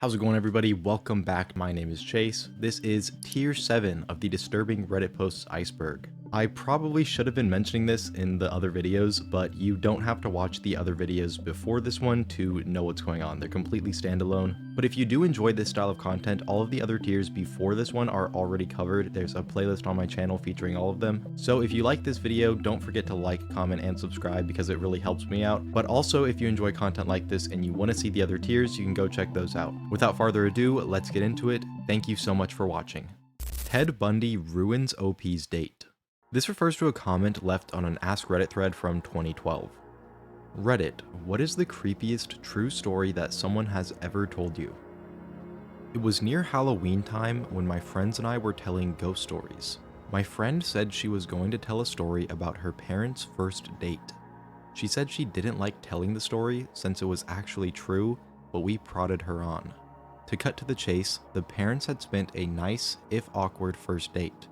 How's it going, everybody? Welcome back. My name is Chase. This is Tier 7 of the disturbing Reddit posts Iceberg. I probably should have been mentioning this in the other videos, but you don't have to watch the other videos before this one to know what's going on. They're completely standalone. But if you do enjoy this style of content, all of the other tiers before this one are already covered. There's a playlist on my channel featuring all of them. So if you like this video, don't forget to like, comment, and subscribe because it really helps me out. But also, if you enjoy content like this and you want to see the other tiers, you can go check those out. Without farther ado, let's get into it. Thank you so much for watching. Ted Bundy ruins OP's date. This refers to a comment left on an Ask Reddit thread from 2012. Reddit, what is the creepiest true story that someone has ever told you? It was near Halloween time when my friends and I were telling ghost stories. My friend said she was going to tell a story about her parents' first date. She said she didn't like telling the story since it was actually true, but we prodded her on. To cut to the chase, the parents had spent a nice, if awkward, first date.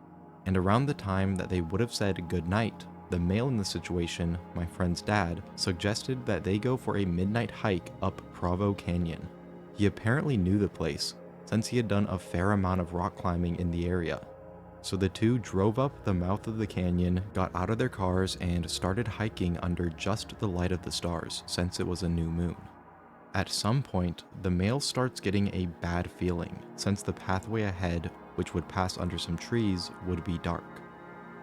And around the time that they would have said goodnight, the male in the situation, my friend's dad, suggested that they go for a midnight hike up Provo Canyon. He apparently knew the place, since he had done a fair amount of rock climbing in the area. So the two drove up the mouth of the canyon, got out of their cars, and started hiking under just the light of the stars, since it was a new moon. At some point, the male starts getting a bad feeling, since the pathway ahead, which would pass under some trees, would be dark,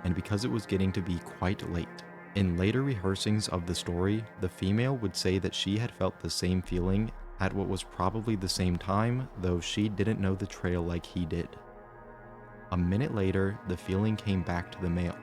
and because it was getting to be quite late. In later rehearsings of the story, the female would say that she had felt the same feeling at what was probably the same time, though she didn't know the trail like he did. A minute later, the feeling came back to the male.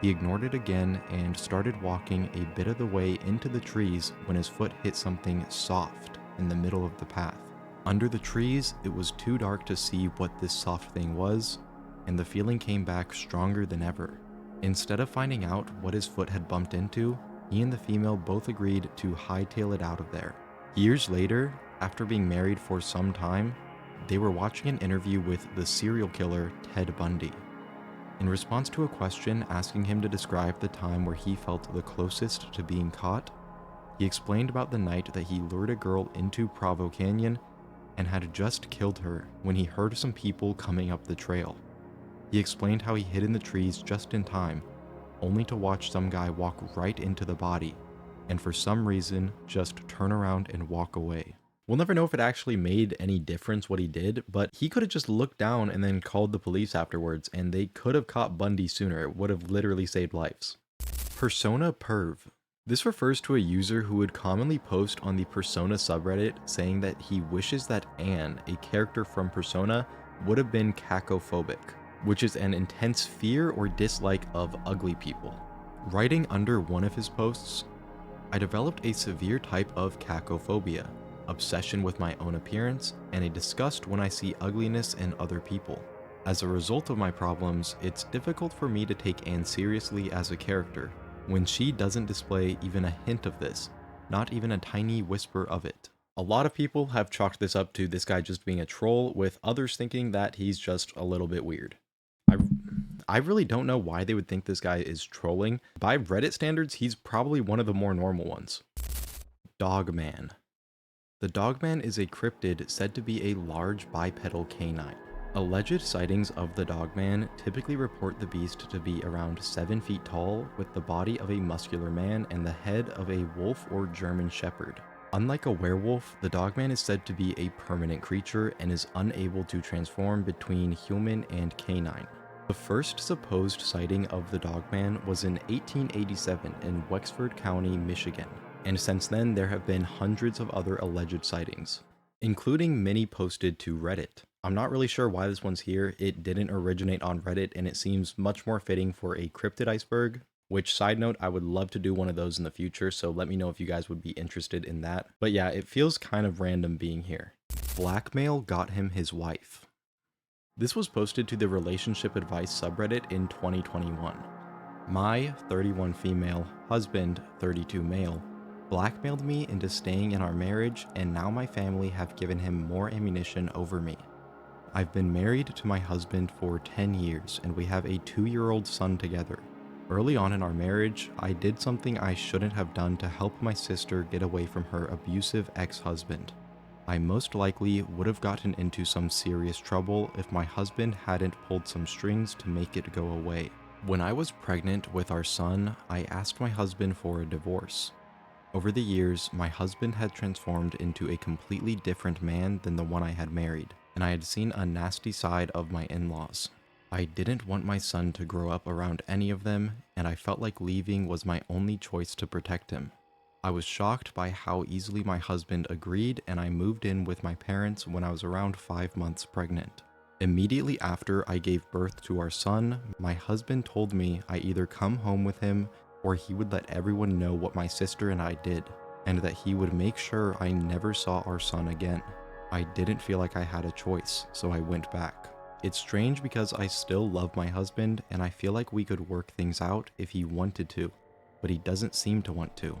He ignored it again and started walking a bit of the way into the trees when his foot hit something soft in the middle of the path. Under the trees, it was too dark to see what this soft thing was, and the feeling came back stronger than ever. Instead of finding out what his foot had bumped into, he and the female both agreed to hightail it out of there. Years later, after being married for some time, they were watching an interview with the serial killer Ted Bundy. In response to a question asking him to describe the time where he felt the closest to being caught, he explained about the night that he lured a girl into Provo Canyon and had just killed her when he heard some people coming up the trail. He explained how he hid in the trees just in time, only to watch some guy walk right into the body, and for some reason just turn around and walk away. We'll never know if it actually made any difference what he did, but he could have just looked down and then called the police afterwards, and they could have caught Bundy sooner. It would have literally saved lives. Persona Perv. This refers to a user who would commonly post on the Persona subreddit saying that he wishes that Anne, a character from Persona, would have been cacophobic, which is an intense fear or dislike of ugly people. Writing under one of his posts, I developed a severe type of cacophobia, obsession with my own appearance, and a disgust when I see ugliness in other people. As a result of my problems, it's difficult for me to take Anne seriously as a character, when she doesn't display even a hint of this, not even a tiny whisper of it. A lot of people have chalked this up to this guy just being a troll, with others thinking that he's just a little bit weird. I really don't know why they would think this guy is trolling. By Reddit standards, he's probably one of the more normal ones. Dogman. The Dogman is a cryptid said to be a large bipedal canine. Alleged sightings of the Dogman typically report the beast to be around 7 feet tall, with the body of a muscular man and the head of a wolf or German shepherd. Unlike a werewolf, the Dogman is said to be a permanent creature and is unable to transform between human and canine. The first supposed sighting of the Dogman was in 1887 in Wexford County, Michigan, and since then there have been hundreds of other alleged sightings, including many posted to Reddit. I'm not really sure why this one's here. It didn't originate on Reddit, and it seems much more fitting for a cryptid iceberg, which, side note, I would love to do one of those in the future, so let me know if you guys would be interested in that. But yeah, it feels kind of random being here. Blackmail got him his wife. This was posted to the relationship advice subreddit in 2021. My 31 female husband, 32 male, blackmailed me into staying in our marriage, and now my family have given him more ammunition over me. I've been married to my husband for 10 years, and we have a 2-year-old son together. Early on in our marriage, I did something I shouldn't have done to help my sister get away from her abusive ex-husband. I most likely would have gotten into some serious trouble if my husband hadn't pulled some strings to make it go away. When I was pregnant with our son, I asked my husband for a divorce. Over the years, my husband had transformed into a completely different man than the one I had married, and I had seen a nasty side of my in-laws. I didn't want my son to grow up around any of them, and I felt like leaving was my only choice to protect him. I was shocked by how easily my husband agreed, and I moved in with my parents when I was around 5 months pregnant. Immediately after I gave birth to our son, my husband told me I either come home with him or he would let everyone know what my sister and I did, and that he would make sure I never saw our son again. I didn't feel like I had a choice, so I went back. It's strange because I still love my husband and I feel like we could work things out if he wanted to, but he doesn't seem to want to.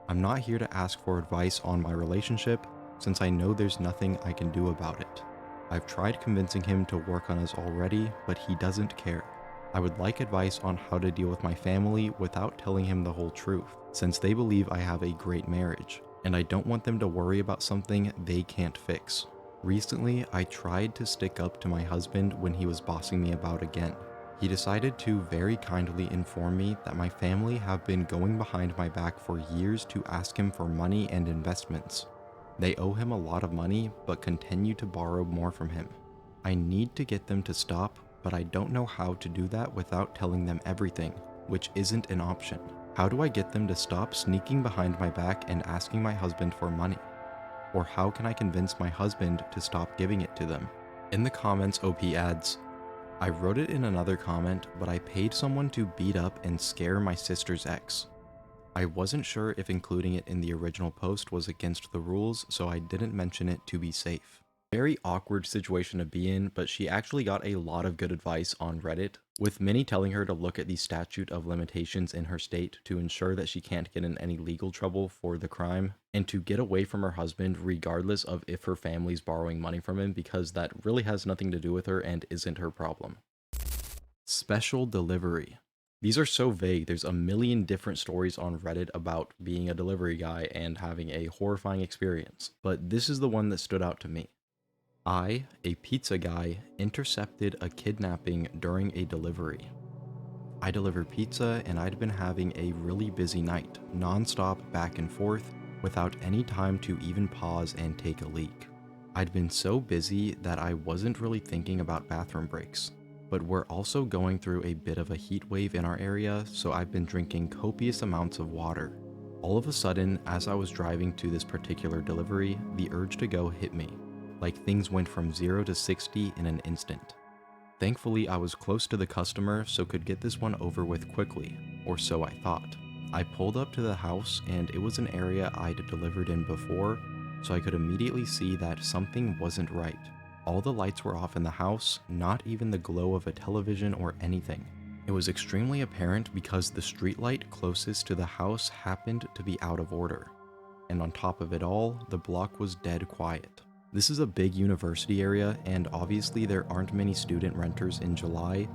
I'm not here to ask for advice on my relationship, since I know there's nothing I can do about it. I've tried convincing him to work on us already, but he doesn't care. I would like advice on how to deal with my family without telling him the whole truth, since they believe I have a great marriage, and I don't want them to worry about something they can't fix. Recently, I tried to stick up to my husband when he was bossing me about again. He decided to very kindly inform me that my family have been going behind my back for years to ask him for money and investments. They owe him a lot of money, but continue to borrow more from him. I need to get them to stop, but I don't know how to do that without telling them everything, which isn't an option. How do I get them to stop sneaking behind my back and asking my husband for money? Or how can I convince my husband to stop giving it to them? In the comments, OP adds, I wrote it in another comment, but I paid someone to beat up and scare my sister's ex. I wasn't sure if including it in the original post was against the rules, so I didn't mention it to be safe. Very awkward situation to be in, but she actually got a lot of good advice on Reddit, with many telling her to look at the statute of limitations in her state to ensure that she can't get in any legal trouble for the crime, and to get away from her husband regardless of if her family's borrowing money from him, because that really has nothing to do with her and isn't her problem. Special delivery. These are so vague. There's a million different stories on Reddit about being a delivery guy and having a horrifying experience, but this is the one that stood out to me. I, a pizza guy, intercepted a kidnapping during a delivery. I delivered pizza and I'd been having a really busy night, non-stop back and forth, without any time to even pause and take a leak. I'd been so busy that I wasn't really thinking about bathroom breaks. But we're also going through a bit of a heat wave in our area, so I've been drinking copious amounts of water. All of a sudden, as I was driving to this particular delivery, the urge to go hit me. Like things went from 0 to 60 in an instant. Thankfully, I was close to the customer, so could get this one over with quickly, or so I thought. I pulled up to the house, and it was an area I'd delivered in before, so I could immediately see that something wasn't right. All the lights were off in the house, not even the glow of a television or anything. It was extremely apparent because the streetlight closest to the house happened to be out of order. And on top of it all, the block was dead quiet. This is a big university area, and obviously there aren't many student renters in July,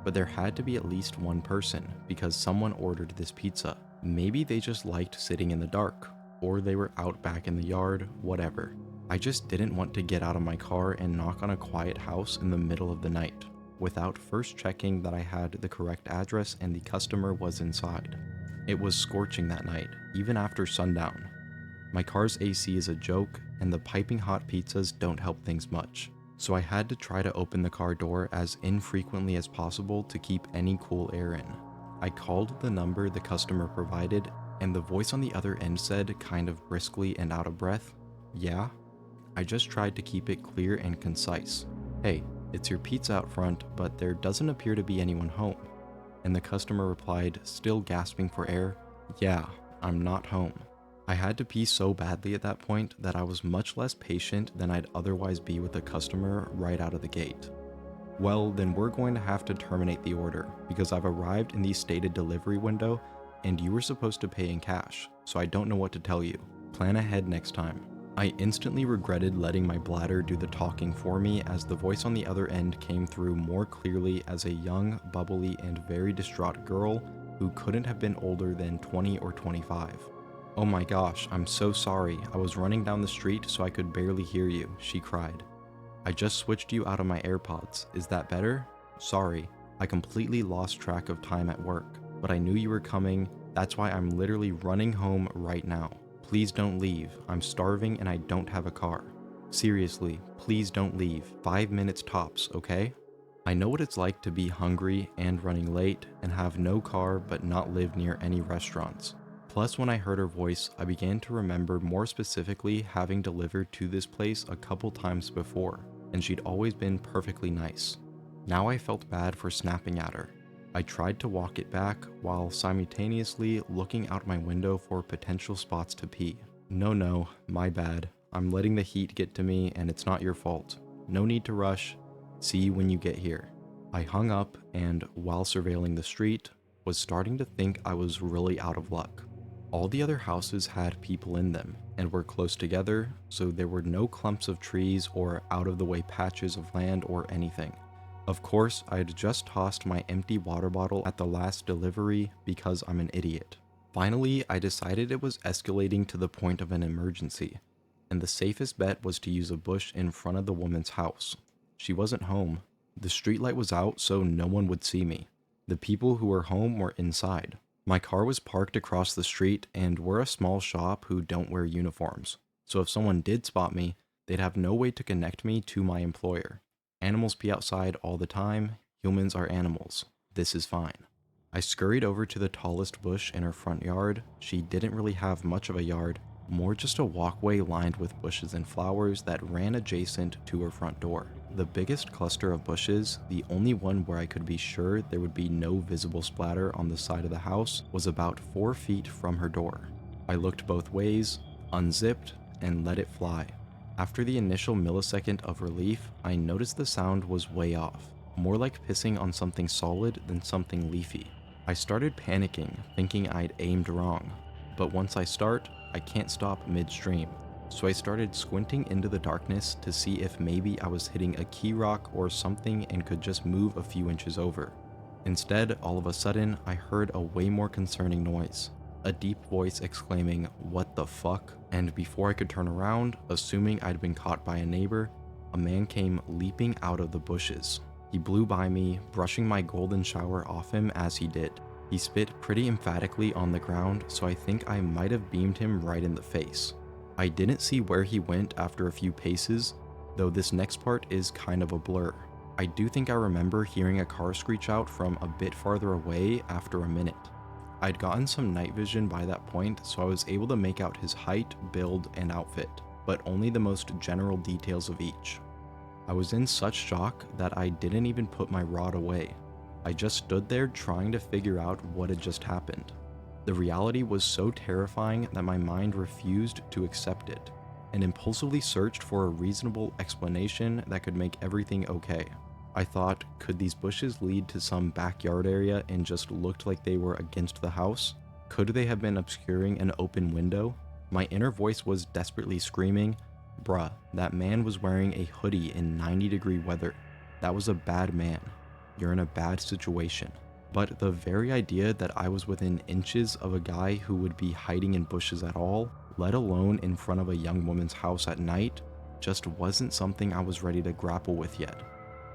but there had to be at least one person because someone ordered this pizza. Maybe they just liked sitting in the dark, or they were out back in the yard, whatever. I just didn't want to get out of my car and knock on a quiet house in the middle of the night, without first checking that I had the correct address and the customer was inside. It was scorching that night, even after sundown. My car's AC is a joke, and the piping hot pizzas don't help things much, so I had to try to open the car door as infrequently as possible to keep any cool air in. I called the number the customer provided, and the voice on the other end said, kind of briskly and out of breath, "Yeah?" I just tried to keep it clear and concise. "Hey, it's your pizza out front, but there doesn't appear to be anyone home." And the customer replied, still gasping for air, "Yeah, I'm not home." I had to pee so badly at that point that I was much less patient than I'd otherwise be with a customer right out of the gate. "Well, then we're going to have to terminate the order, because I've arrived in the stated delivery window, and you were supposed to pay in cash, so I don't know what to tell you. Plan ahead next time." I instantly regretted letting my bladder do the talking for me, as the voice on the other end came through more clearly as a young, bubbly, and very distraught girl who couldn't have been older than 20 or 25. "Oh my gosh, I'm so sorry. I was running down the street so I could barely hear you," she cried. "I just switched you out of my AirPods. Is that better? Sorry, I completely lost track of time at work, but I knew you were coming. That's why I'm literally running home right now. Please don't leave. I'm starving and I don't have a car. Seriously, please don't leave. 5 minutes tops, okay?" I know what it's like to be hungry and running late and have no car but not live near any restaurants. Plus, when I heard her voice, I began to remember more specifically having delivered to this place a couple times before, and she'd always been perfectly nice. Now I felt bad for snapping at her. I tried to walk it back while simultaneously looking out my window for potential spots to pee. No, my bad. I'm letting the heat get to me and it's not your fault. No need to rush. See you when you get here. I hung up and, while surveilling the street, was starting to think I was really out of luck. All the other houses had people in them and were close together, so there were no clumps of trees or out-of-the-way patches of land or anything. Of course, I had just tossed my empty water bottle at the last delivery because I'm an idiot. Finally, I decided it was escalating to the point of an emergency, and the safest bet was to use a bush in front of the woman's house. She wasn't home. The streetlight was out, so no one would see me. The people who were home were inside. My car was parked across the street, and we're a small shop who don't wear uniforms, so if someone did spot me, they'd have no way to connect me to my employer. Animals pee outside all the time. Humans are animals. This is fine. I scurried over to the tallest bush in her front yard. She didn't really have much of a yard, more just a walkway lined with bushes and flowers that ran adjacent to her front door. The biggest cluster of bushes, the only one where I could be sure there would be no visible splatter on the side of the house, was about 4 feet from her door. I looked both ways, unzipped, and let it fly. After the initial millisecond of relief, I noticed the sound was way off, more like pissing on something solid than something leafy. I started panicking, thinking I'd aimed wrong, but once I start, I can't stop midstream. So I started squinting into the darkness to see if maybe I was hitting a key rock or something and could just move a few inches over. Instead, all of a sudden, I heard a way more concerning noise. A deep voice exclaiming, "What the fuck?" And before I could turn around, assuming I'd been caught by a neighbor, a man came leaping out of the bushes. He blew by me, brushing my golden shower off him as he did. He spit pretty emphatically on the ground, so I think I might have beamed him right in the face. I didn't see where he went after a few paces, though this next part is kind of a blur. I do think I remember hearing a car screech out from a bit farther away after a minute. I'd gotten some night vision by that point, so I was able to make out his height, build, and outfit, but only the most general details of each. I was in such shock that I didn't even put my rod away. I just stood there trying to figure out what had just happened. The reality was so terrifying that my mind refused to accept it, and impulsively searched for a reasonable explanation that could make everything okay. I thought, could these bushes lead to some backyard area and just looked like they were against the house? Could they have been obscuring an open window? My inner voice was desperately screaming, "Bruh, that man was wearing a hoodie in 90-degree weather. That was a bad man. You're in a bad situation." But the very idea that I was within inches of a guy who would be hiding in bushes at all, let alone in front of a young woman's house at night, just wasn't something I was ready to grapple with yet.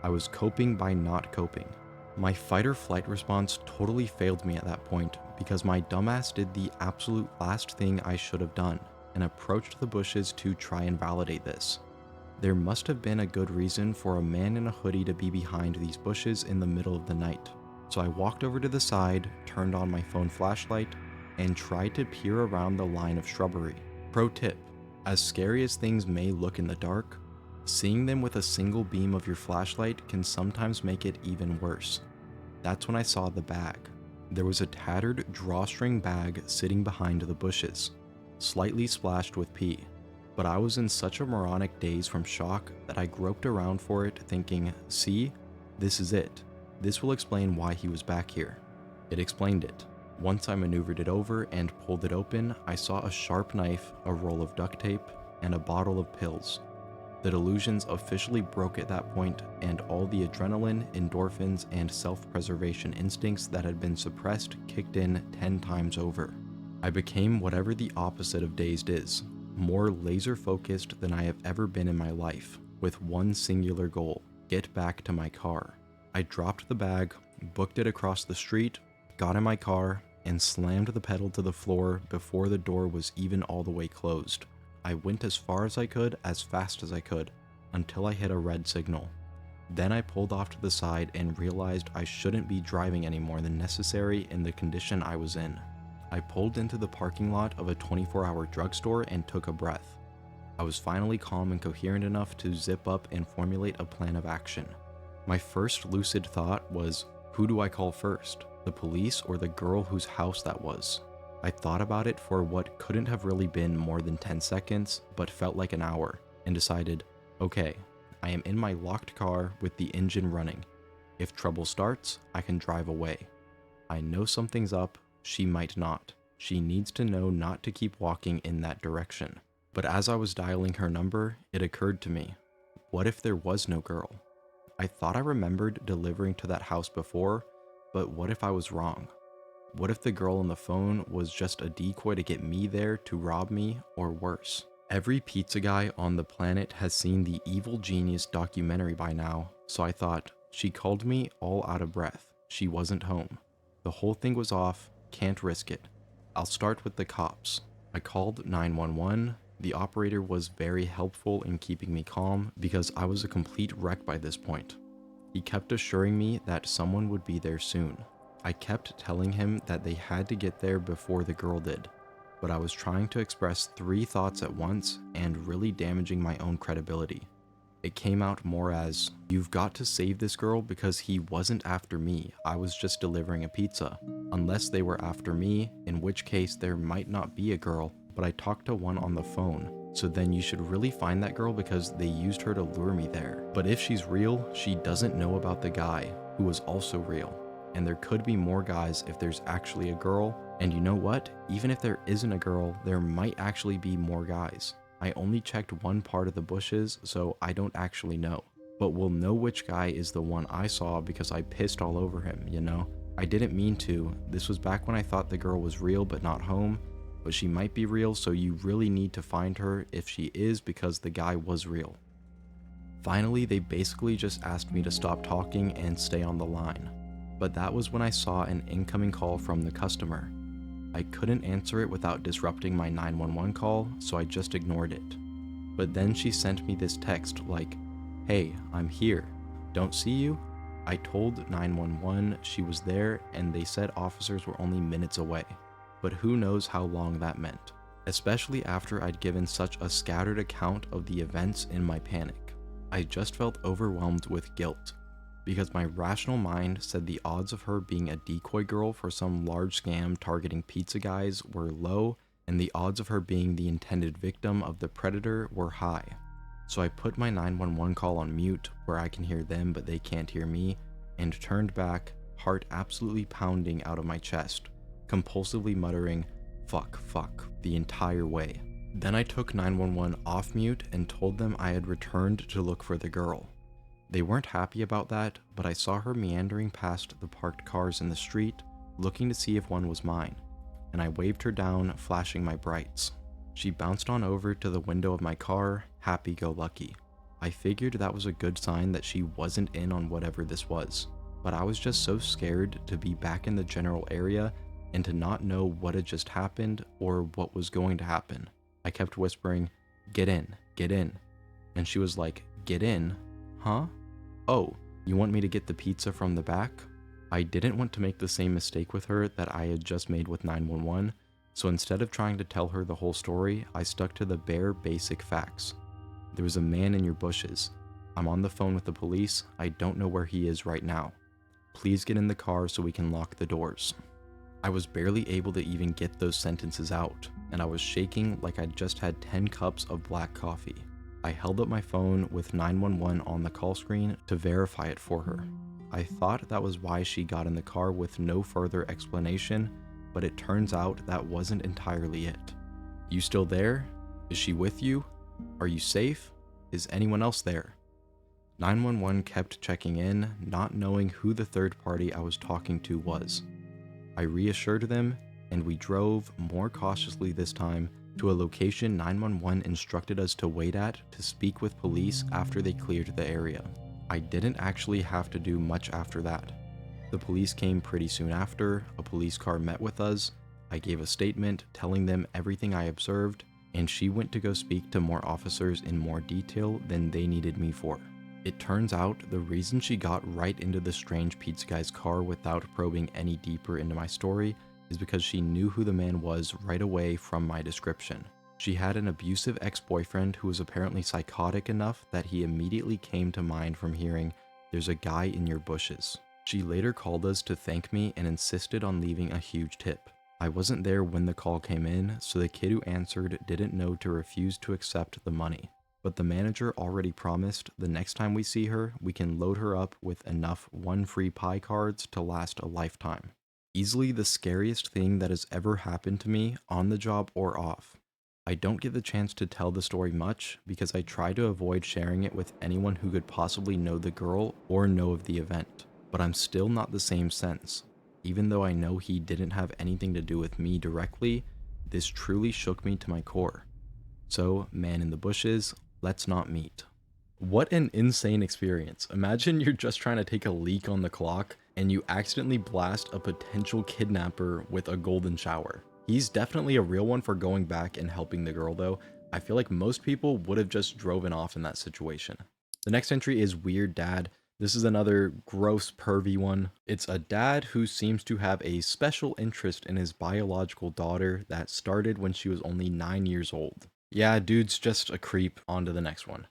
I was coping by not coping. My fight or flight response totally failed me at that point because my dumbass did the absolute last thing I should have done and approached the bushes to try and validate this. There must have been a good reason for a man in a hoodie to be behind these bushes in the middle of the night. So I walked over to the side, turned on my phone flashlight, and tried to peer around the line of shrubbery. Pro tip: as scary as things may look in the dark, seeing them with a single beam of your flashlight can sometimes make it even worse. That's when I saw the bag. There was a tattered drawstring bag sitting behind the bushes, slightly splashed with pee. But I was in such a moronic daze from shock that I groped around for it, thinking, see, this is it. This will explain why he was back here. It explained it. Once I maneuvered it over and pulled it open, I saw a sharp knife, a roll of duct tape, and a bottle of pills. The delusions officially broke at that point, and all the adrenaline, endorphins, and self-preservation instincts that had been suppressed kicked in 10 times over. I became whatever the opposite of dazed is, more laser focused than I have ever been in my life, with one singular goal: get back to my car. I dropped the bag, booked it across the street, got in my car, and slammed the pedal to the floor before the door was even all the way closed. I went as far as I could, as fast as I could, until I hit a red signal. Then I pulled off to the side and realized I shouldn't be driving any more than necessary in the condition I was in. I pulled into the parking lot of a 24-hour drugstore and took a breath. I was finally calm and coherent enough to zip up and formulate a plan of action. My first lucid thought was, who do I call first? The police or the girl whose house that was? I thought about it for what couldn't have really been more than 10 seconds, but felt like an hour, and decided, okay, I am in my locked car with the engine running. If trouble starts, I can drive away. I know something's up, she might not. She needs to know not to keep walking in that direction. But as I was dialing her number, it occurred to me, what if there was no girl? I thought I remembered delivering to that house before, but what if I was wrong? What if the girl on the phone was just a decoy to get me there to rob me, or worse? Every pizza guy on the planet has seen the Evil Genius documentary by now, so I thought, she called me all out of breath. She wasn't home. The whole thing was off, can't risk it. I'll start with the cops. I called 911. The operator was very helpful in keeping me calm because I was a complete wreck by this point. He kept assuring me that someone would be there soon. I kept telling him that they had to get there before the girl did, but I was trying to express 3 thoughts at once and really damaging my own credibility. It came out more as, you've got to save this girl because he wasn't after me, I was just delivering a pizza. Unless they were after me, in which case there might not be a girl, but I talked to one on the phone. So then you should really find that girl because they used her to lure me there. But if she's real, she doesn't know about the guy, who was also real. And there could be more guys if there's actually a girl. And you know what? Even if there isn't a girl, there might actually be more guys. I only checked one part of the bushes, so I don't actually know. But we'll know which guy is the one I saw because I pissed all over him, you know? I didn't mean to. This was back when I thought the girl was real but not home. But she might be real, so you really need to find her if she is because the guy was real. Finally, they basically just asked me to stop talking and stay on the line. But that was when I saw an incoming call from the customer. I couldn't answer it without disrupting my 911 call, so I just ignored it. But then she sent me this text like, hey, I'm here. Don't see you? I told 911 she was there and they said officers were only minutes away. But who knows how long that meant, especially after I'd given such a scattered account of the events in my panic. I just felt overwhelmed with guilt, because my rational mind said the odds of her being a decoy girl for some large scam targeting pizza guys were low, and the odds of her being the intended victim of the predator were high. So I put my 911 call on mute, where I can hear them but they can't hear me, and turned back, heart absolutely pounding out of my chest, compulsively muttering, fuck, the entire way. Then I took 911 off mute and told them I had returned to look for the girl. They weren't happy about that, but I saw her meandering past the parked cars in the street, looking to see if one was mine, and I waved her down, flashing my brights. She bounced on over to the window of my car, happy-go-lucky. I figured that was a good sign that she wasn't in on whatever this was, but I was just so scared to be back in the general area and to not know what had just happened or what was going to happen. I kept whispering, get in, and she was like, get in? Huh? Oh, you want me to get the pizza from the back? I didn't want to make the same mistake with her that I had just made with 911, so instead of trying to tell her the whole story, I stuck to the bare basic facts. There was a man in your bushes. I'm on the phone with the police. I don't know where he is right now. Please get in the car so we can lock the doors. I was barely able to even get those sentences out, and I was shaking like I'd just had 10 cups of black coffee. I held up my phone with 911 on the call screen to verify it for her. I thought that was why she got in the car with no further explanation, but it turns out that wasn't entirely it. You still there? Is she with you? Are you safe? Is anyone else there? 911 kept checking in, not knowing who the third party I was talking to was. I reassured them, and we drove, more cautiously this time, to a location 911 instructed us to wait at to speak with police after they cleared the area. I didn't actually have to do much after that. The police came pretty soon after, a police car met with us, I gave a statement telling them everything I observed, and she went to go speak to more officers in more detail than they needed me for. It turns out the reason she got right into the strange pizza guy's car without probing any deeper into my story is because she knew who the man was right away from my description. She had an abusive ex-boyfriend who was apparently psychotic enough that he immediately came to mind from hearing, "There's a guy in your bushes." She later called us to thank me and insisted on leaving a huge tip. I wasn't there when the call came in, so the kid who answered didn't know to refuse to accept the money. But the manager already promised the next time we see her, we can load her up with enough 1 free pie cards to last a lifetime. Easily the scariest thing that has ever happened to me, on the job or off. I don't get the chance to tell the story much because I try to avoid sharing it with anyone who could possibly know the girl or know of the event. But I'm still not the same sense. Even though I know he didn't have anything to do with me directly, this truly shook me to my core. So, man in the bushes, let's not meet. What an insane experience. Imagine you're just trying to take a leak on the clock and you accidentally blast a potential kidnapper with a golden shower. He's definitely a real one for going back and helping the girl though. I feel like most people would have just driven off in that situation. The next entry is Weird Dad. This is another gross pervy one. It's a dad who seems to have a special interest in his biological daughter that started when she was only 9 years old. Yeah, dude's just a creep. On to the next one.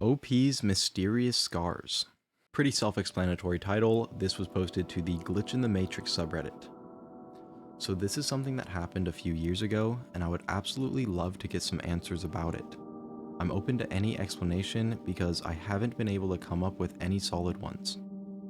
OP's Mysterious Scars. Pretty self-explanatory title. This was posted to the Glitch in the Matrix subreddit. So this is something that happened a few years ago, and I would absolutely love to get some answers about it. I'm open to any explanation because I haven't been able to come up with any solid ones.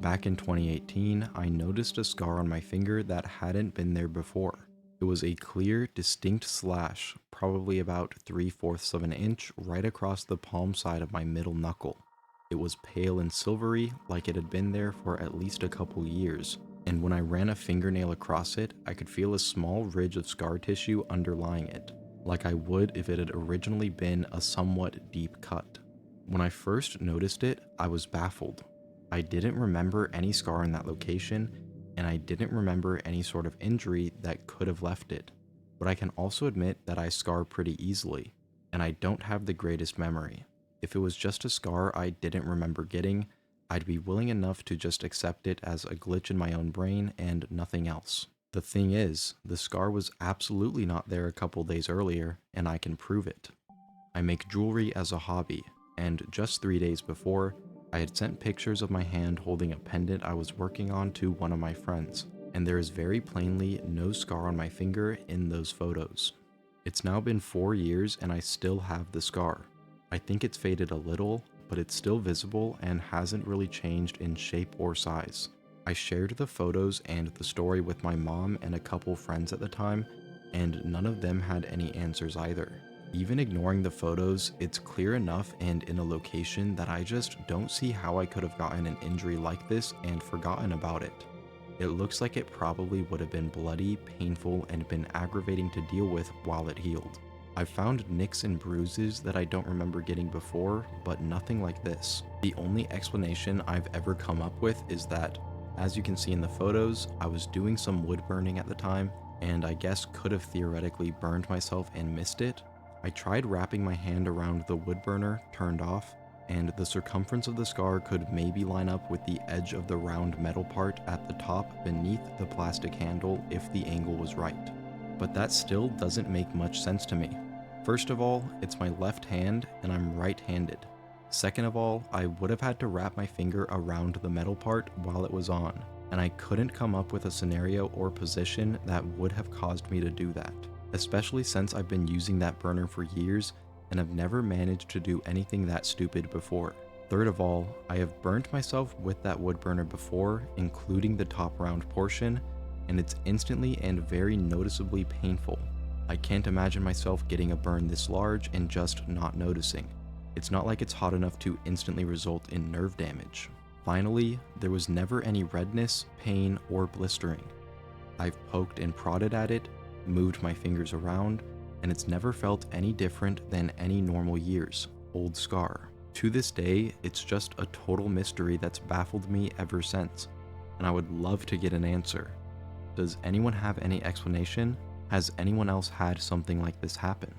Back in 2018, I noticed a scar on my finger that hadn't been there before. It was a clear, distinct slash, probably about 3/4 of an inch right across the palm side of my middle knuckle. It was pale and silvery, like it had been there for at least a couple years, and when I ran a fingernail across it, I could feel a small ridge of scar tissue underlying it, like I would if it had originally been a somewhat deep cut. When I first noticed it, I was baffled. I didn't remember any scar in that location, and I didn't remember any sort of injury that could have left it. But I can also admit that I scar pretty easily, and I don't have the greatest memory. If it was just a scar I didn't remember getting, I'd be willing enough to just accept it as a glitch in my own brain and nothing else. The thing is, the scar was absolutely not there a couple days earlier, and I can prove it. I make jewelry as a hobby, and just 3 days before, I had sent pictures of my hand holding a pendant I was working on to one of my friends, and there is very plainly no scar on my finger in those photos. It's now been 4 years and I still have the scar. I think it's faded a little, but it's still visible and hasn't really changed in shape or size. I shared the photos and the story with my mom and a couple friends at the time, and none of them had any answers either. Even ignoring the photos, it's clear enough and in a location that I just don't see how I could have gotten an injury like this and forgotten about it. It looks like it probably would have been bloody, painful, and been aggravating to deal with while it healed. I've found nicks and bruises that I don't remember getting before, but nothing like this. The only explanation I've ever come up with is that, as you can see in the photos, I was doing some wood burning at the time, and I guess could have theoretically burned myself and missed it. I tried wrapping my hand around the wood burner, turned off, and the circumference of the scar could maybe line up with the edge of the round metal part at the top beneath the plastic handle if the angle was right. But that still doesn't make much sense to me. First of all, it's my left hand and I'm right-handed. Second of all, I would have had to wrap my finger around the metal part while it was on, and I couldn't come up with a scenario or position that would have caused me to do that, especially since I've been using that burner for years and have never managed to do anything that stupid before. Third of all, I have burnt myself with that wood burner before, including the top round portion, and it's instantly and very noticeably painful. I can't imagine myself getting a burn this large and just not noticing. It's not like it's hot enough to instantly result in nerve damage. Finally, there was never any redness, pain, or blistering. I've poked and prodded at it, moved my fingers around, and it's never felt any different than any normal year's old scar. To this day, it's just a total mystery that's baffled me ever since, and I would love to get an answer. Does anyone have any explanation? Has anyone else had something like this happen?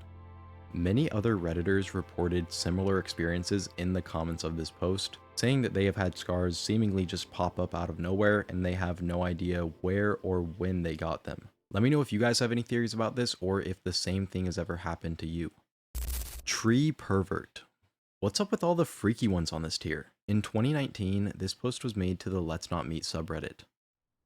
Many other Redditors reported similar experiences in the comments of this post, saying that they have had scars seemingly just pop up out of nowhere and they have no idea where or when they got them. Let me know if you guys have any theories about this or if the same thing has ever happened to you. Tree pervert. What's up with all the freaky ones on this tier? In 2019, this post was made to the Let's Not Meet subreddit.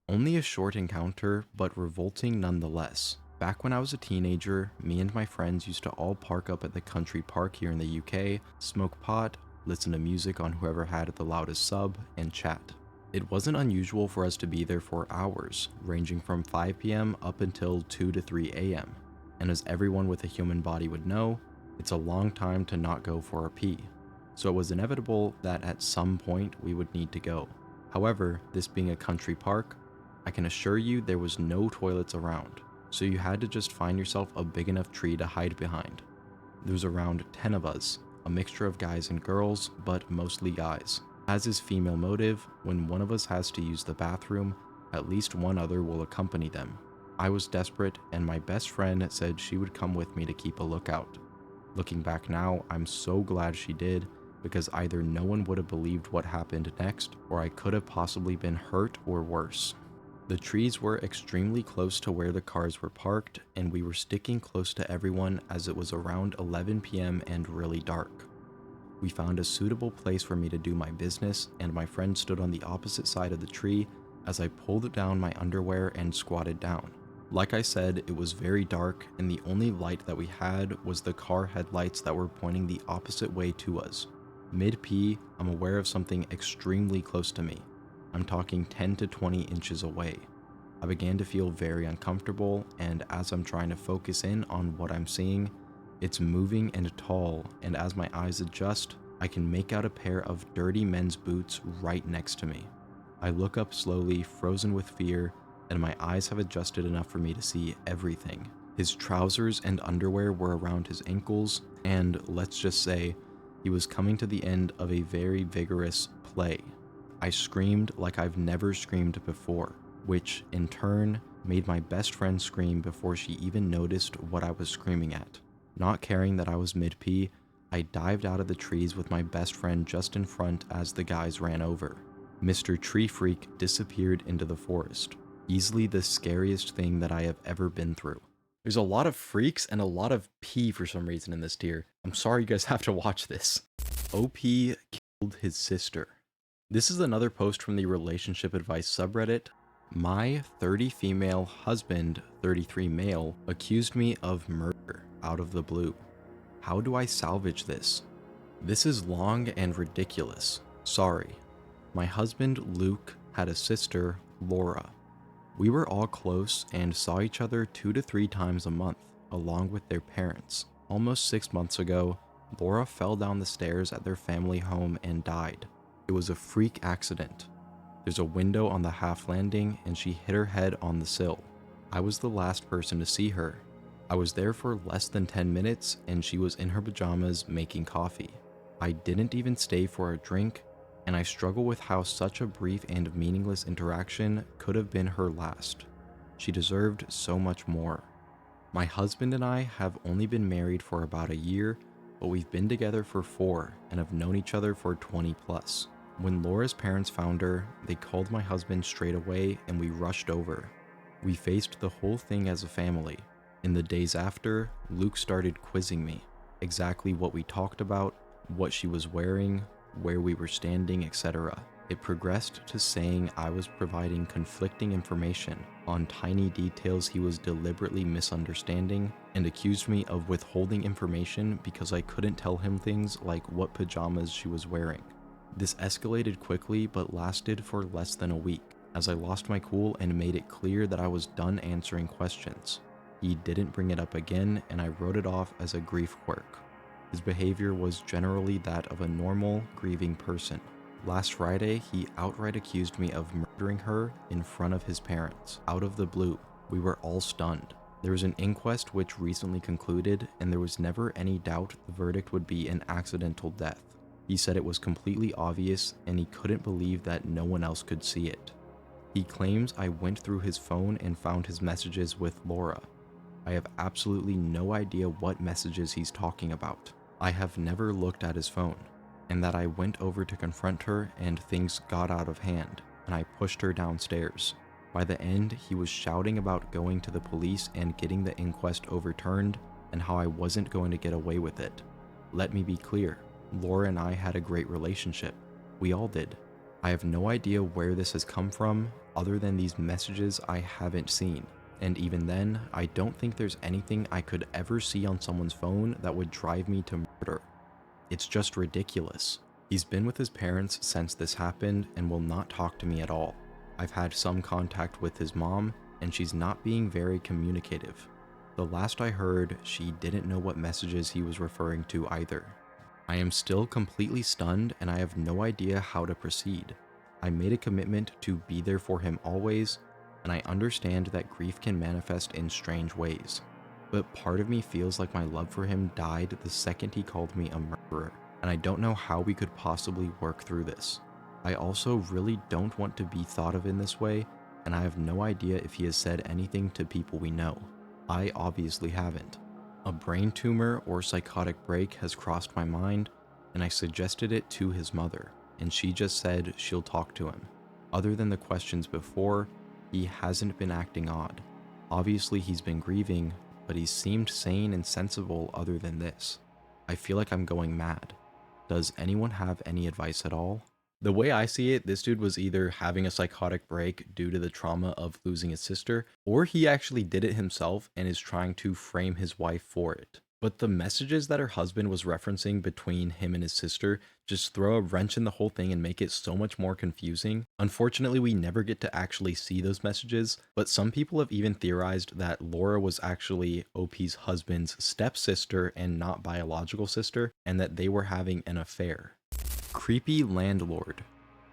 Only a short encounter, but revolting nonetheless. Back when I was a teenager, me and my friends used to all park up at the country park here in the UK, smoke pot, listen to music on whoever had the loudest sub, and chat. It wasn't unusual for us to be there for hours, ranging from 5 PM up until 2 to 3 AM. And as everyone with a human body would know, it's a long time to not go for a pee. So it was inevitable that at some point we would need to go. However, this being a country park, I can assure you there was no toilets around, so you had to just find yourself a big enough tree to hide behind. There was around 10 of us, a mixture of guys and girls, but mostly guys. As is female motive, when one of us has to use the bathroom, at least one other will accompany them. I was desperate, and my best friend said she would come with me to keep a lookout. Looking back now, I'm so glad she did, because either no one would have believed what happened next, or I could have possibly been hurt or worse. The trees were extremely close to where the cars were parked, and we were sticking close to everyone as it was around 11 PM and really dark. We found a suitable place for me to do my business, and my friend stood on the opposite side of the tree as I pulled down my underwear and squatted down. Like I said, it was very dark, and the only light that we had was the car headlights that were pointing the opposite way to us. Mid-pee, I'm aware of something extremely close to me. I'm talking 10 to 20 inches away. I began to feel very uncomfortable, and as I'm trying to focus in on what I'm seeing, it's moving and tall, and as my eyes adjust, I can make out a pair of dirty men's boots right next to me. I look up slowly, frozen with fear, and my eyes have adjusted enough for me to see everything. His trousers and underwear were around his ankles, and let's just say, he was coming to the end of a very vigorous play. I screamed like I've never screamed before, which in turn made my best friend scream before she even noticed what I was screaming at. Not caring that I was mid-pee, I dived out of the trees with my best friend just in front as the guys ran over. Mr. Tree Freak disappeared into the forest. Easily the scariest thing that I have ever been through. There's a lot of freaks and a lot of pee for some reason in this tier. I'm sorry you guys have to watch this. OP killed his sister. This is another post from the relationship advice subreddit. My 30 female husband, 33 male, accused me of murder out of the blue. How do I salvage this? This is long and ridiculous. Sorry. My husband, Luke, had a sister, Laura. We were all close and saw each other 2 to 3 times a month, along with their parents. Almost 6 months ago, Laura fell down the stairs at their family home and died. It was a freak accident. There's a window on the half landing and she hit her head on the sill. I was the last person to see her. I was there for less than 10 minutes and she was in her pajamas making coffee. I didn't even stay for a drink, and I struggle with how such a brief and meaningless interaction could have been her last. She deserved so much more. My husband and I have only been married for about a year, but we've been together for 4 and have known each other for 20 plus. When Laura's parents found her, they called my husband straight away and we rushed over. We faced the whole thing as a family. In the days after, Luke started quizzing me. Exactly what we talked about, what she was wearing, where we were standing, etc. It progressed to saying I was providing conflicting information on tiny details he was deliberately misunderstanding, and accused me of withholding information because I couldn't tell him things like what pajamas she was wearing. This escalated quickly but lasted for less than a week, as I lost my cool and made it clear that I was done answering questions. He didn't bring it up again, and I wrote it off as a grief quirk. His behavior was generally that of a normal, grieving person. Last Friday, he outright accused me of murdering her in front of his parents, out of the blue. We were all stunned. There was an inquest which recently concluded, and there was never any doubt the verdict would be an accidental death. He said it was completely obvious, and he couldn't believe that no one else could see it. He claims I went through his phone and found his messages with Laura. I have absolutely no idea what messages he's talking about. I have never looked at his phone, and that I went over to confront her and things got out of hand, and I pushed her downstairs. By the end, he was shouting about going to the police and getting the inquest overturned, and how I wasn't going to get away with it. Let me be clear, Laura and I had a great relationship. We all did. I have no idea where this has come from, other than these messages I haven't seen. And even then, I don't think there's anything I could ever see on someone's phone that would drive me to murder. It's just ridiculous. He's been with his parents since this happened and will not talk to me at all. I've had some contact with his mom, and she's not being very communicative. The last I heard, she didn't know what messages he was referring to either. I am still completely stunned, and I have no idea how to proceed. I made a commitment to be there for him always, and I understand that grief can manifest in strange ways. But part of me feels like my love for him died the second he called me a murderer, and I don't know how we could possibly work through this. I also really don't want to be thought of in this way, and I have no idea if he has said anything to people we know. I obviously haven't. A brain tumor or psychotic break has crossed my mind, and I suggested it to his mother, and she just said she'll talk to him. Other than the questions before, he hasn't been acting odd. Obviously he's been grieving, but he seemed sane and sensible other than this. I feel like I'm going mad. Does anyone have any advice at all? The way I see it, this dude was either having a psychotic break due to the trauma of losing his sister, or he actually did it himself and is trying to frame his wife for it. But the messages that her husband was referencing between him and his sister just throw a wrench in the whole thing and make it so much more confusing. Unfortunately, we never get to actually see those messages, but some people have even theorized that Laura was actually OP's husband's stepsister and not biological sister, and that they were having an affair. Creepy landlord.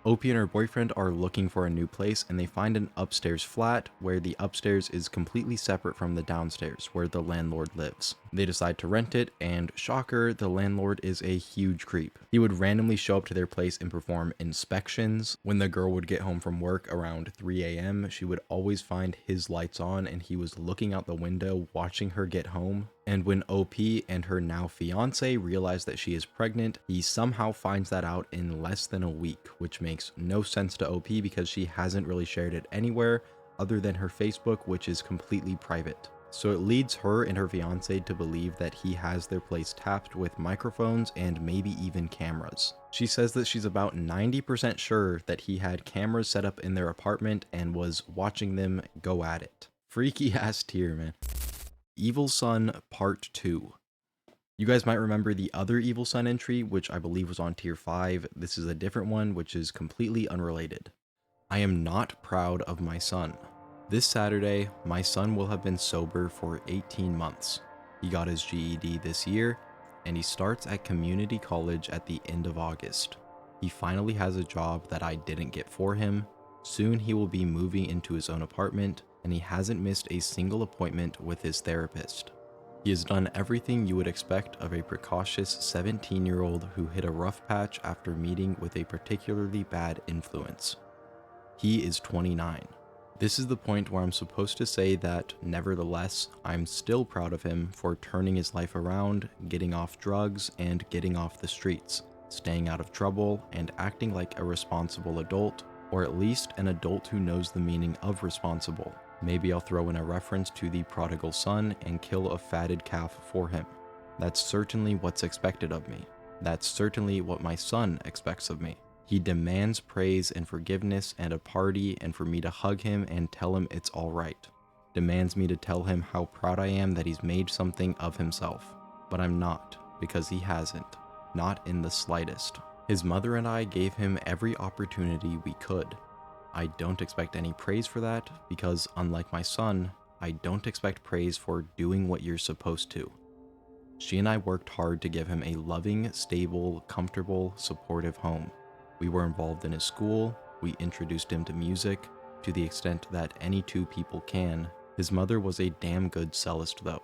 Opie and her boyfriend are looking for a new place, and they find an upstairs flat where the upstairs is completely separate from the downstairs where the landlord lives. They decide to rent it, and shocker, the landlord is a huge creep. He would randomly show up to their place and perform inspections. When the girl would get home from work around 3 a.m., she would always find his lights on and he was looking out the window watching her get home. And when OP and her now fiance realize that she is pregnant, he somehow finds that out in less than a week, which makes no sense to OP because she hasn't really shared it anywhere other than her Facebook, which is completely private. So it leads her and her fiance to believe that he has their place tapped with microphones and maybe even cameras. She says that she's about 90% sure that he had cameras set up in their apartment and was watching them go at it. Freaky ass tier, man. Evil Son Part 2. You guys might remember the other Evil Son entry, which I believe was on tier 5. This is a different one, which is completely unrelated. I am not proud of my son. This Saturday, my son will have been sober for 18 months. He got his GED this year, and he starts at community college at the end of August. He finally has a job that I didn't get for him. Soon he will be moving into his own apartment, and he hasn't missed a single appointment with his therapist. He has done everything you would expect of a precocious 17-year-old who hit a rough patch after meeting with a particularly bad influence. He is 29. This is the point where I'm supposed to say that, nevertheless, I'm still proud of him for turning his life around, getting off drugs, and getting off the streets, staying out of trouble, and acting like a responsible adult, or at least an adult who knows the meaning of responsible. Maybe I'll throw in a reference to the prodigal son and kill a fatted calf for him. That's certainly what's expected of me. That's certainly what my son expects of me. He demands praise and forgiveness and a party and for me to hug him and tell him it's alright. Demands me to tell him how proud I am that he's made something of himself. But I'm not, because he hasn't. Not in the slightest. His mother and I gave him every opportunity we could. I don't expect any praise for that, because unlike my son, I don't expect praise for doing what you're supposed to. She and I worked hard to give him a loving, stable, comfortable, supportive home. We were involved in his school, we introduced him to music, to the extent that any two people can. His mother was a damn good cellist though.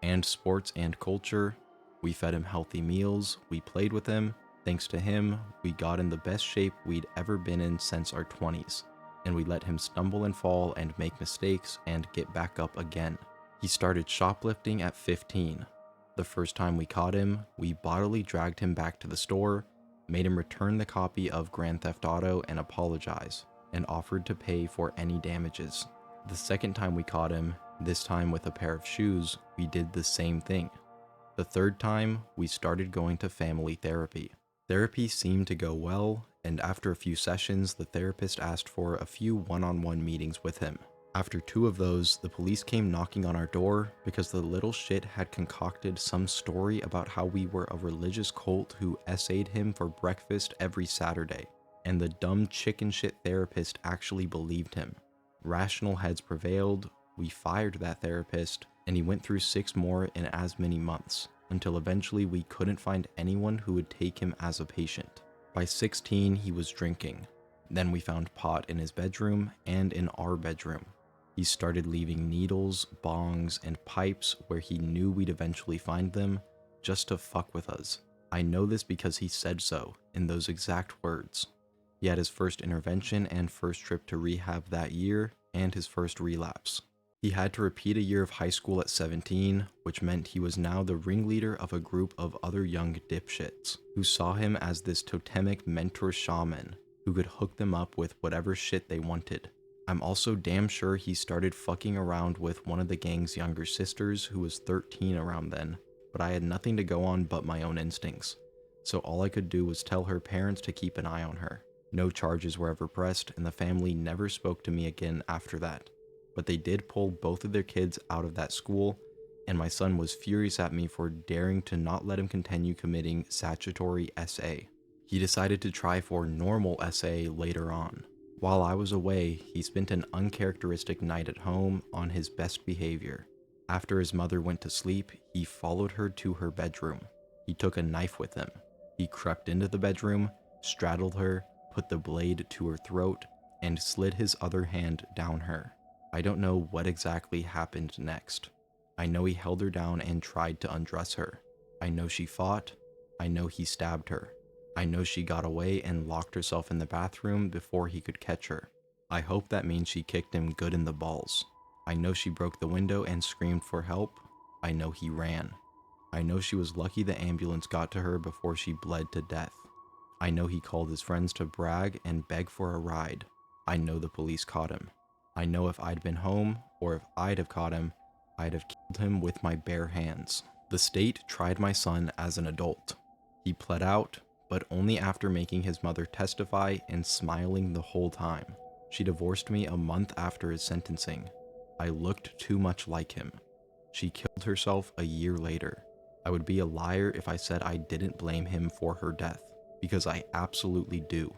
And sports and culture, we fed him healthy meals, we played with him. Thanks to him, we got in the best shape we'd ever been in since our 20s. And we let him stumble and fall and make mistakes and get back up again. He started shoplifting at 15. The first time we caught him, we bodily dragged him back to the store, made him return the copy of Grand Theft Auto and apologize, and offered to pay for any damages. The second time we caught him, this time with a pair of shoes, we did the same thing. The third time, we started going to family therapy. Therapy seemed to go well, and after a few sessions, the therapist asked for a few one-on-one meetings with him. After 2 of those, the police came knocking on our door because the little shit had concocted some story about how we were a religious cult who essayed him for breakfast every Saturday, and the dumb chicken shit therapist actually believed him. Rational heads prevailed, we fired that therapist, and he went through 6 more in as many months, until eventually we couldn't find anyone who would take him as a patient. By 16, he was drinking. Then we found pot in his bedroom and in our bedroom. He started leaving needles, bongs, and pipes where he knew we'd eventually find them, just to fuck with us. I know this because he said so, in those exact words. He had his first intervention and first trip to rehab that year, and his first relapse. He had to repeat a year of high school at 17, which meant he was now the ringleader of a group of other young dipshits, who saw him as this totemic mentor shaman, who could hook them up with whatever shit they wanted. I'm also damn sure he started fucking around with one of the gang's younger sisters who was 13 around then, but I had nothing to go on but my own instincts, so all I could do was tell her parents to keep an eye on her. No charges were ever pressed, and the family never spoke to me again after that, but they did pull both of their kids out of that school, and my son was furious at me for daring to not let him continue committing statutory SA. He decided to try for normal SA later on. While I was away, he spent an uncharacteristic night at home on his best behavior. After his mother went to sleep, he followed her to her bedroom. He took a knife with him. He crept into the bedroom, straddled her, put the blade to her throat, and slid his other hand down her. I don't know what exactly happened next. I know he held her down and tried to undress her. I know she fought. I know he stabbed her. I know she got away and locked herself in the bathroom before he could catch her. I hope that means she kicked him good in the balls. I know she broke the window and screamed for help. I know he ran. I know she was lucky the ambulance got to her before she bled to death. I know he called his friends to brag and beg for a ride. I know the police caught him. I know if I'd been home, or if I'd have caught him, I'd have killed him with my bare hands. The state tried my son as an adult. He pled out, but only after making his mother testify and smiling the whole time. She divorced me a month after his sentencing. I looked too much like him. She killed herself a year later. I would be a liar if I said I didn't blame him for her death, because I absolutely do.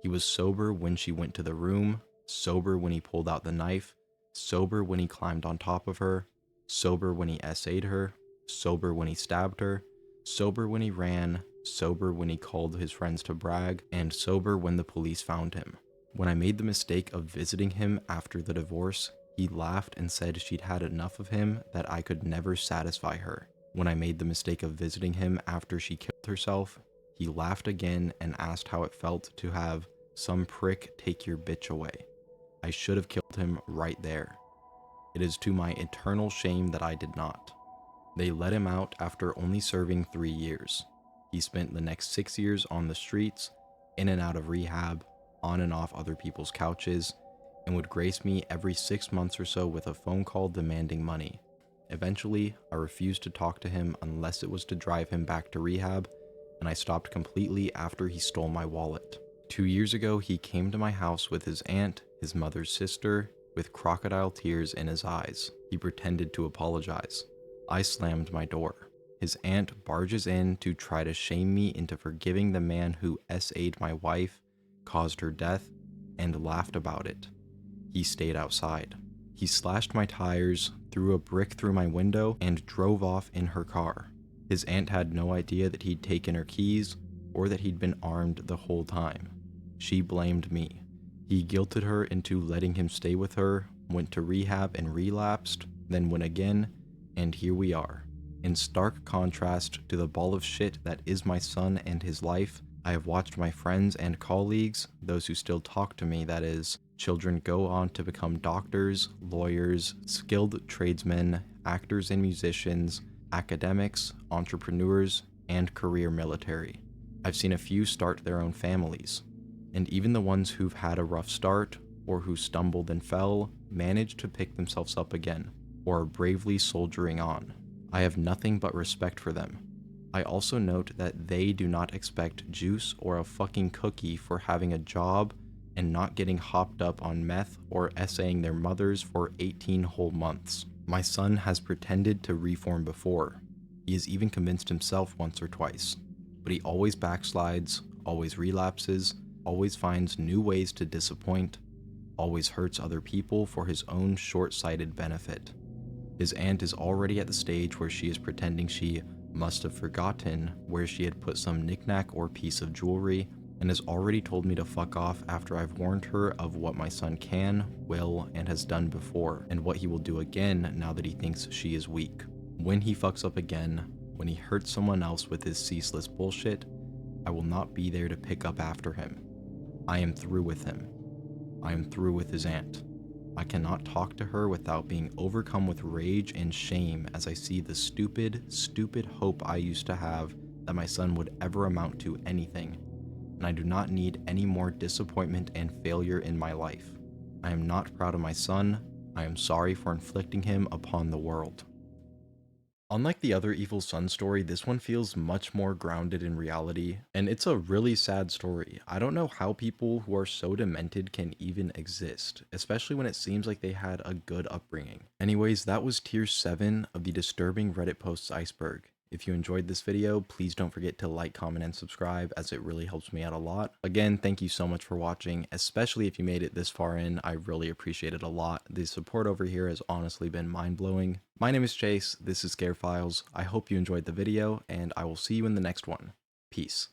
He was sober when she went to the room, sober when he pulled out the knife, sober when he climbed on top of her, sober when he SA'd her, sober when he stabbed her, sober when he ran, sober when he called his friends to brag, and sober when the police found him. When I made the mistake of visiting him after the divorce, he laughed and said she'd had enough of him, that I could never satisfy her. When I made the mistake of visiting him after she killed herself, he laughed again and asked how it felt to have some prick take your bitch away. I should have killed him right there. It is to my eternal shame that I did not. They let him out after only serving 3 years. He spent the next 6 years on the streets, in and out of rehab, on and off other people's couches, and would grace me every 6 months or so with a phone call demanding money. Eventually, I refused to talk to him unless it was to drive him back to rehab, and I stopped completely after he stole my wallet. 2 years ago, he came to my house with his aunt, his mother's sister, with crocodile tears in his eyes. He pretended to apologize. I slammed my door. His aunt barges in to try to shame me into forgiving the man who SA'd my wife, caused her death, and laughed about it. He stayed outside. He slashed my tires, threw a brick through my window, and drove off in her car. His aunt had no idea that he'd taken her keys, or that he'd been armed the whole time. She blamed me. He guilted her into letting him stay with her, went to rehab and relapsed, then went again, and here we are. In stark contrast to the ball of shit that is my son and his life, I have watched my friends and colleagues, those who still talk to me that is, children go on to become doctors, lawyers, skilled tradesmen, actors and musicians, academics, entrepreneurs, and career military. I've seen a few start their own families, and even the ones who've had a rough start, or who stumbled and fell, managed to pick themselves up again, or are bravely soldiering on. I have nothing but respect for them. I also note that they do not expect juice or a fucking cookie for having a job and not getting hopped up on meth or essaying their mothers for 18 whole months. My son has pretended to reform before. He has even convinced himself once or twice, but he always backslides, always relapses, always finds new ways to disappoint, always hurts other people for his own short-sighted benefit. His aunt is already at the stage where she is pretending she must have forgotten where she had put some knickknack or piece of jewelry, and has already told me to fuck off after I've warned her of what my son can, will, and has done before, and what he will do again now that he thinks she is weak. When he fucks up again, when he hurts someone else with his ceaseless bullshit, I will not be there to pick up after him. I am through with him. I am through with his aunt. I cannot talk to her without being overcome with rage and shame as I see the stupid, stupid hope I used to have that my son would ever amount to anything, and I do not need any more disappointment and failure in my life. I am not proud of my son. I am sorry for inflicting him upon the world. Unlike the other Evil Son story, this one feels much more grounded in reality, and it's a really sad story. I don't know how people who are so demented can even exist, especially when it seems like they had a good upbringing. Anyways, that was tier 7 of the disturbing Reddit posts Iceberg. If you enjoyed this video, please don't forget to like, comment, and subscribe, as it really helps me out a lot. Again, thank you so much for watching, especially if you made it this far in. I really appreciate it a lot. The support over here has honestly been mind-blowing. My name is Chase, this is Scare Files. I hope you enjoyed the video, and I will see you in the next one. Peace.